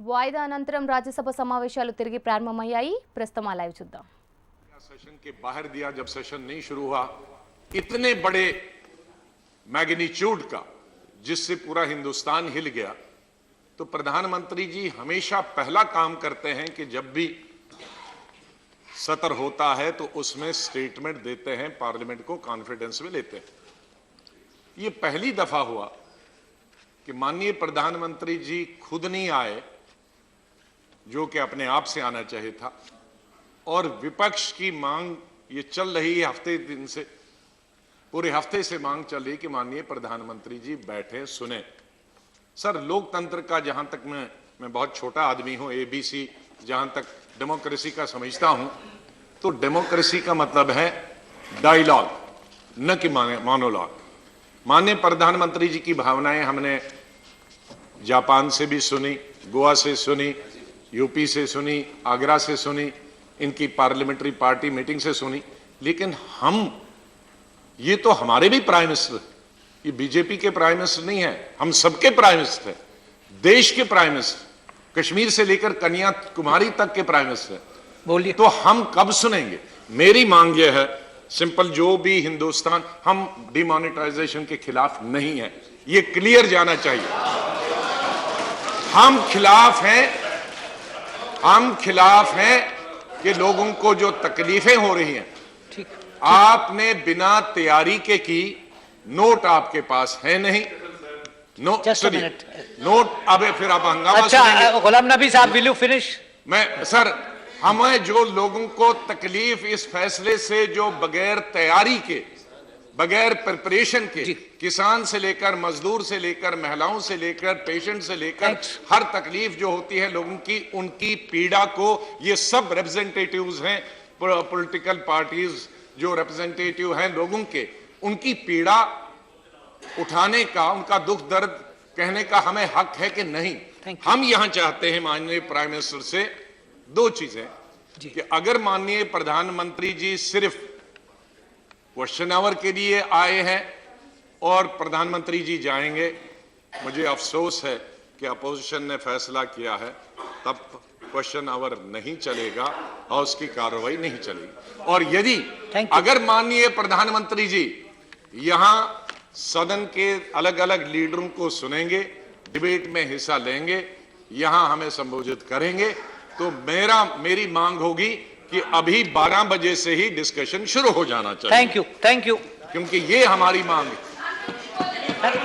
వాయిదా అనంతరం రాజ్యసభ సమావేశాలు తిరిగి ప్రారంభమయ్యాయి. ప్రస్తుతం ఆ లైవ్ చూద్దాం. सेशन के बाहर दिया जब सेशन नहीं शुरू हुआ, इतने बड़े मैग्नीट्यूड का जिससे पूरा हिंदुस्तान हिल गया, तो प्रधानमंत्री जी हमेशा पहला काम करते हैं कि जब भी सत्र होता है तो उसमें स्टेटमेंट देते हैं, पार्लियामेंट को कॉन्फिडेंस में लेते हैं। ये पहली दफा हुआ कि माननीय प्रधानमंत्री जी खुद नहीं आए, जो कि अपने आप से आना चाहिए था, और विपक्ष की मांग ये चल रही है हफ्ते दिन से, पूरे हफ्ते से मांग चल रही कि माननीय प्रधानमंत्री जी बैठे सुने। सर, लोकतंत्र का जहां तक मैं बहुत छोटा आदमी हूं, एबीसी जहां तक डेमोक्रेसी का समझता हूं, तो डेमोक्रेसी का मतलब है डायलॉग, न कि मोनोलॉग। माननीय प्रधानमंत्री जी की भावनाएं हमने जापान से भी सुनी, गोवा से सुनी, यूपी से सुनी, आगरा से सुनी, इनकी पार्लियामेंट्री पार्टी मीटिंग से सुनी, लेकिन हम ये तो हमारे भी प्राइम मिनिस्टर, ये बीजेपी के प्राइम मिनिस्टर नहीं है, हम सबके प्राइम मिनिस्टर हैं, देश के प्राइम मिनिस्टर, कश्मीर से लेकर कन्याकुमारी तक के प्राइम मिनिस्टर। बोलिए। तो हम कब सुनेंगे? मेरी मांग यह है सिंपल, जो भी हिंदुस्तान, हम डिमोनेटाइजेशन के खिलाफ नहीं है, ये क्लियर जाना चाहिए। हम खिलाफ हैं कि लोगों को जो तकलीफें हो रही हैं, ठीक। आपने बिना तैयारी के की, नोट आपके पास है नहीं, नोट अब फिर आप हंगामा अच्छा, सुनेंगे। गुलाम नबी साहब, विल यू फिनिश? सर, हमें जो लोगों को तकलीफ इस फैसले से, जो बगैर तैयारी के, बगैर प्रिपरेशन के, किसान से लेकर मजदूर से लेकर महिलाओं से लेकर पेशेंट से लेकर हर तकलीफ जो होती है लोगों की, उनकी पीड़ा को ये सब रिप्रेजेंटेटिव्स हैं, पॉलिटिकल पार्टीज जो रिप्रेजेंटेटिव हैं लोगों के, उनकी पीड़ा उठाने का, उनका दुख दर्द कहने का हमें हक है कि नहीं? हम यहां चाहते हैं माननीय प्राइम मिनिस्टर से दो चीजें कि अगर माननीय प्रधानमंत्री जी सिर्फ क्वेश्चन आवर के लिए आए हैं और प्रधानमंत्री जी जाएंगे, मुझे अफसोस है कि अपोजिशन ने फैसला किया है, तब क्वेश्चन आवर नहीं चलेगा और उसकी कार्रवाई नहीं चलेगी। और यदि अगर माननीय प्रधानमंत्री जी यहां सदन के अलग अलग लीडरों को सुनेंगे, डिबेट में हिस्सा लेंगे, यहां हमें संबोधित करेंगे, तो मेरी मांग होगी कि अभी 12 बजे से ही डिस्कशन शुरू हो जाना चाहिए। थैंक यू, क्योंकि ये हमारी मांग है।